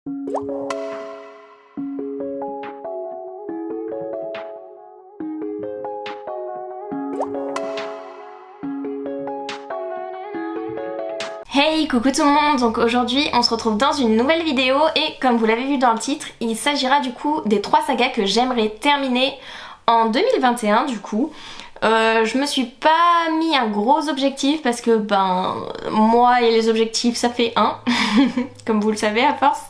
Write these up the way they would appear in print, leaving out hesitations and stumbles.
Hey, coucou tout le monde, donc aujourd'hui on se retrouve dans une nouvelle vidéo et comme vous l'avez vu dans le titre, il s'agira du coup des 3 sagas que j'aimerais terminer en 2021 du coup. Je me suis pas mis un gros objectif parce que moi et les objectifs ça fait un, comme vous le savez à force.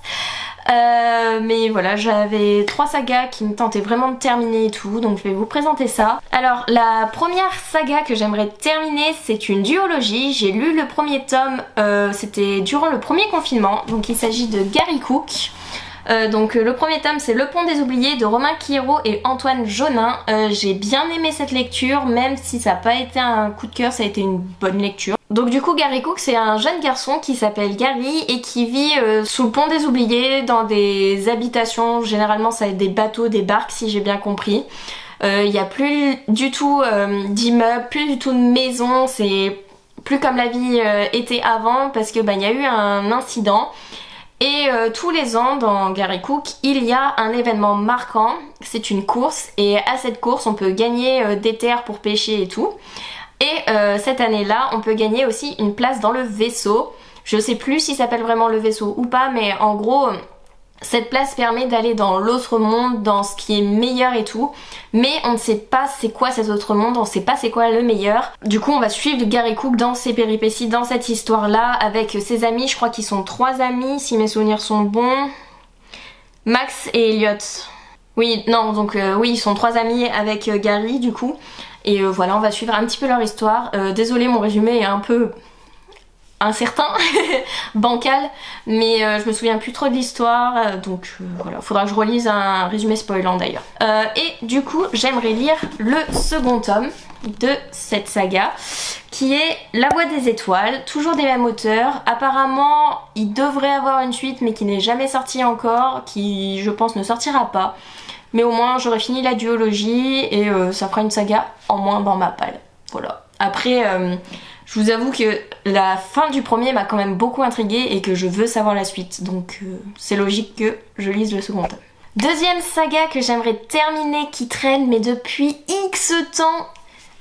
Mais voilà, j'avais 3 sagas qui me tentaient vraiment de terminer et tout, donc je vais vous présenter ça. Alors la première saga que j'aimerais terminer, c'est une duologie. J'ai lu le premier tome, c'était durant le premier confinement, donc il s'agit de Gary Cook. Donc le premier tome c'est Le Pont des Oubliés de Romain Quiro et Antoine Jaunin. J'ai bien aimé cette lecture, même si ça n'a pas été un coup de cœur, ça a été une bonne lecture. Donc du coup Gary Cook c'est un jeune garçon qui s'appelle Gary et qui vit sous le Pont des Oubliés dans des habitations, généralement ça va être des bateaux, des barques si j'ai bien compris. Il n'y a plus du tout d'immeubles, plus du tout de maisons, c'est plus comme la vie était avant parce que il y a eu un incident. Et tous les ans dans Gary Cook, il y a un événement marquant, c'est une course et à cette course on peut gagner des terres pour pêcher et tout. Et cette année-là, on peut gagner aussi une place dans le vaisseau. Je sais plus s'il s'appelle vraiment le vaisseau ou pas, mais en gros, cette place permet d'aller dans l'autre monde, dans ce qui est meilleur et tout. Mais on ne sait pas c'est quoi cet autre monde, on ne sait pas c'est quoi le meilleur. Du coup, on va suivre Gary Cook dans ses péripéties, dans cette histoire-là, avec ses amis. Je crois qu'ils sont 3 amis, si mes souvenirs sont bons. Max et Elliot. Oui, non, donc oui, ils sont 3 amis avec Gary, du coup. Et voilà, on va suivre un petit peu leur histoire. Désolée, mon résumé est un peu incertain, bancal, mais je me souviens plus trop de l'histoire, donc voilà, faudra que je relise un résumé spoilant d'ailleurs. Et du coup, j'aimerais lire le second tome de cette saga, qui est La Voix des Étoiles, toujours des mêmes auteurs. Apparemment, il devrait avoir une suite, mais qui n'est jamais sortie encore, qui, je pense, ne sortira pas. Mais au moins j'aurai fini la duologie et ça fera une saga en moins dans ma palle. Voilà. Après, je vous avoue que la fin du premier m'a quand même beaucoup intriguée et que je veux savoir la suite. Donc c'est logique que je lise le second tome. Deuxième saga que j'aimerais terminer qui traîne mais depuis X temps.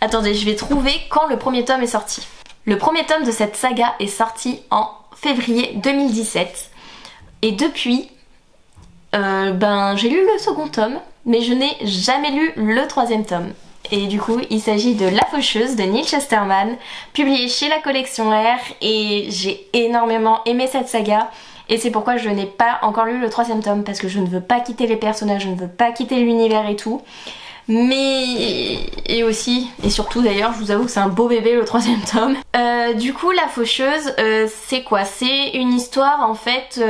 Attendez, je vais trouver quand le premier tome est sorti. Le premier tome de cette saga est sorti en février 2017. Et depuis... j'ai lu le second tome, mais je n'ai jamais lu le 3e tome. Et du coup, il s'agit de La Faucheuse de Neil Shusterman, publié chez la collection R, et j'ai énormément aimé cette saga. Et c'est pourquoi je n'ai pas encore lu le 3e tome, parce que je ne veux pas quitter les personnages, je ne veux pas quitter l'univers et tout. Mais... et aussi, et surtout d'ailleurs, je vous avoue que c'est un beau bébé le 3e tome. Du coup, La Faucheuse, c'est quoi? C'est une histoire en fait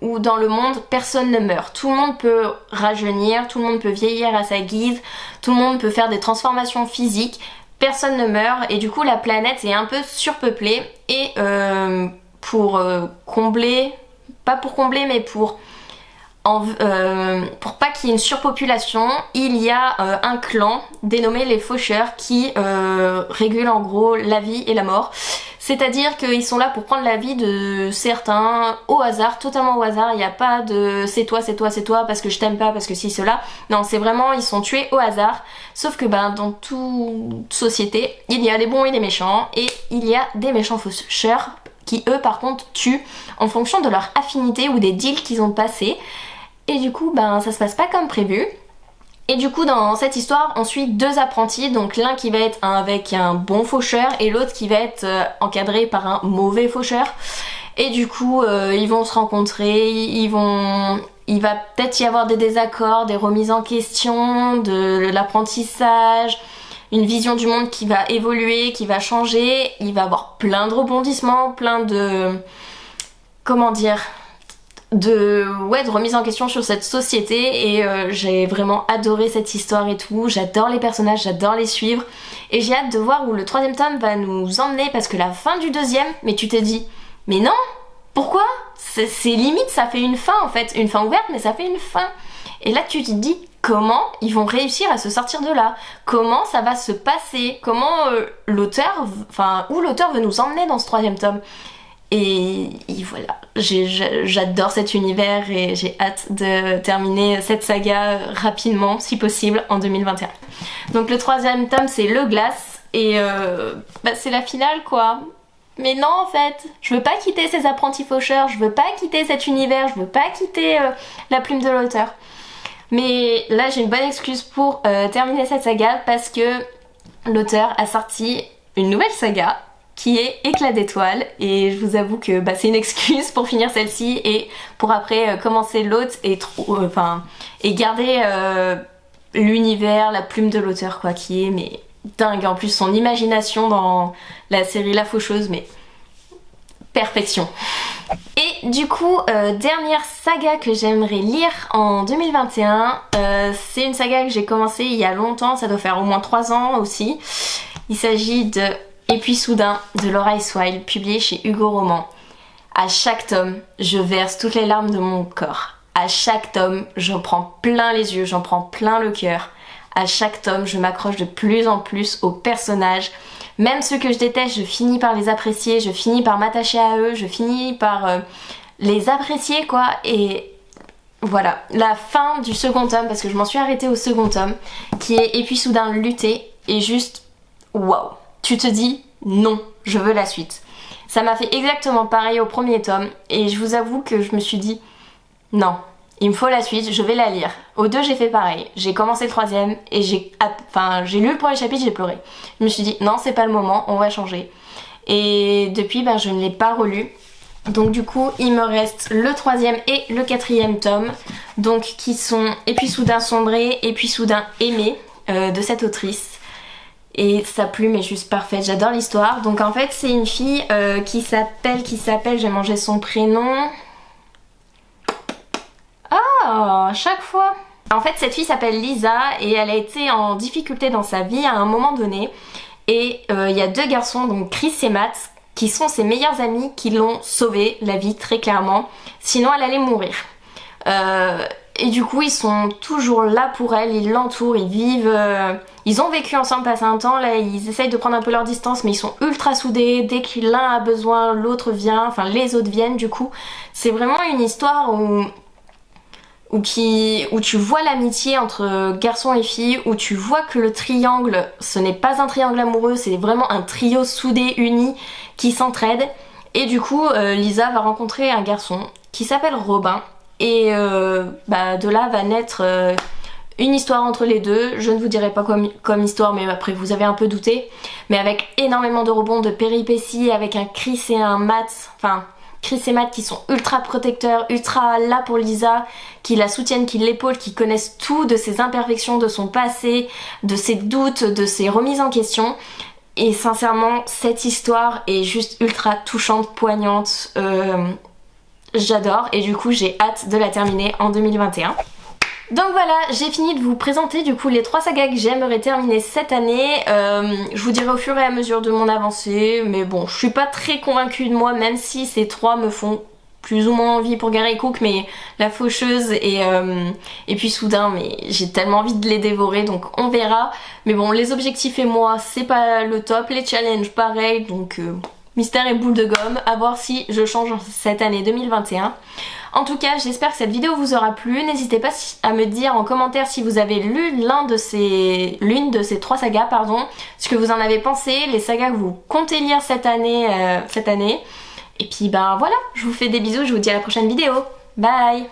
où dans le monde, personne ne meurt. Tout le monde peut rajeunir, tout le monde peut vieillir à sa guise, tout le monde peut faire des transformations physiques, personne ne meurt et du coup la planète est un peu surpeuplée et pour combler, pas pour combler mais pour pas qu'il y ait une surpopulation, il y a un clan dénommé les Faucheurs qui régule en gros la vie et la mort. C'est-à-dire qu'ils sont là pour prendre la vie de certains au hasard, totalement au hasard. Il n'y a pas de c'est toi, c'est toi, c'est toi parce que je t'aime pas, parce que si, cela. Non, c'est vraiment, ils sont tués au hasard. Sauf que dans toute société, il y a des bons et des méchants. Et il y a des méchants faucheurs qui eux par contre tuent en fonction de leur affinité ou des deals qu'ils ont passés. Et du coup, ça se passe pas comme prévu. Et du coup, dans cette histoire, on suit 2 apprentis, donc l'un qui va être avec un bon faucheur et l'autre qui va être encadré par un mauvais faucheur. Et du coup, ils vont se rencontrer, il va peut-être y avoir des désaccords, des remises en question, de l'apprentissage, une vision du monde qui va évoluer, qui va changer. Il va y avoir plein de rebondissements, plein de... comment dire, de remise en question sur cette société et j'ai vraiment adoré cette histoire et tout. J'adore les personnages, j'adore les suivre et j'ai hâte de voir où le 3e tome va nous emmener parce que la fin du 2e, mais tu te dis mais non, pourquoi? C'est limite, ça fait une fin en fait, une fin ouverte mais ça fait une fin. Et là tu te dis comment ils vont réussir à se sortir de là, comment ça va se passer, comment l'auteur, où l'auteur veut nous emmener dans ce 3e tome. Et voilà, j'adore cet univers et j'ai hâte de terminer cette saga rapidement, si possible, en 2021. Donc le troisième tome, c'est Le Glace, et c'est la finale quoi. Mais non en fait, je veux pas quitter ces apprentis faucheurs, je veux pas quitter cet univers, je veux pas quitter la plume de l'auteur. Mais là j'ai une bonne excuse pour terminer cette saga parce que l'auteur a sorti une nouvelle saga qui est Éclat d'étoiles, et je vous avoue que c'est une excuse pour finir celle-ci et pour après commencer l'autre et garder l'univers, la plume de l'auteur quoi, qui est mais dingue. En plus son imagination dans la série La Faucheuse, mais perfection. Et du coup, dernière saga que j'aimerais lire en 2021, c'est une saga que j'ai commencé il y a longtemps, ça doit faire au moins 3 ans aussi. Il s'agit de Et puis soudain de Laura Iswell, publié chez Hugo Roman. À chaque tome, je verse toutes les larmes de mon corps. À chaque tome, j'en prends plein les yeux, j'en prends plein le cœur. À chaque tome, je m'accroche de plus en plus aux personnages. Même ceux que je déteste, je finis par les apprécier, je finis par m'attacher à eux, je finis par les apprécier quoi. Et voilà, la fin du second tome, parce que je m'en suis arrêtée au second tome, qui est Et puis soudain lutter, et juste waouh. Tu te dis non, je veux la suite. Ça m'a fait exactement pareil au premier tome, et je vous avoue que je me suis dit non, il me faut la suite, je vais la lire. Au 2 j'ai fait pareil, j'ai commencé le troisième et j'ai lu le premier chapitre, j'ai pleuré. Je me suis dit non, c'est pas le moment, on va changer. Et depuis je ne l'ai pas relu. Donc du coup il me reste le troisième et le quatrième tome, donc qui sont Et puis soudain sombré, Et puis soudain aimé, de cette autrice. Et sa plume est juste parfaite, j'adore l'histoire. Donc en fait c'est une fille qui s'appelle, j'ai mangé son prénom. Ah, à chaque fois. En fait cette fille s'appelle Lisa et elle a été en difficulté dans sa vie à un moment donné. Et il y a 2 garçons, donc Chris et Matt, qui sont ses meilleurs amis, qui l'ont sauvée la vie très clairement. Sinon elle allait mourir. Et du coup ils sont toujours là pour elle, ils l'entourent, ils vivent... Ils ont vécu ensemble passé un temps, là ils essayent de prendre un peu leur distance, mais ils sont ultra soudés. Dès que l'un a besoin, l'autre vient, enfin les autres viennent du coup. C'est vraiment une histoire où tu vois l'amitié entre garçon et fille, où tu vois que le triangle, ce n'est pas un triangle amoureux, c'est vraiment un trio soudé, uni, qui s'entraide. Et du coup Lisa va rencontrer un garçon qui s'appelle Robin. Et de là va naître une histoire entre les deux. Je ne vous dirai pas comme histoire, mais après vous avez un peu douté. Mais avec énormément de rebonds, de péripéties, avec un Chris et un Matt, Chris et Matt qui sont ultra protecteurs, ultra là pour Lisa, qui la soutiennent, qui l'épaulent, qui connaissent tout de ses imperfections, de son passé, de ses doutes, de ses remises en question. Et sincèrement, cette histoire est juste ultra touchante, poignante. J'adore et du coup j'ai hâte de la terminer en 2021. Donc voilà, j'ai fini de vous présenter du coup les 3 sagas que j'aimerais terminer cette année. Je vous dirai au fur et à mesure de mon avancée, mais bon, je suis pas très convaincue de moi, même si ces 3 me font plus ou moins envie pour Gary Cook, mais La Faucheuse et puis soudain, mais j'ai tellement envie de les dévorer, donc on verra. Mais bon, les objectifs et moi, c'est pas le top, les challenges pareil, donc... Mystère et boule de gomme, à voir si je change cette année 2021. En tout cas, j'espère que cette vidéo vous aura plu. N'hésitez pas à me dire en commentaire si vous avez lu l'une de ces 3 sagas, ce que vous en avez pensé, les sagas que vous comptez lire cette année. Et puis voilà, je vous fais des bisous, je vous dis à la prochaine vidéo. Bye!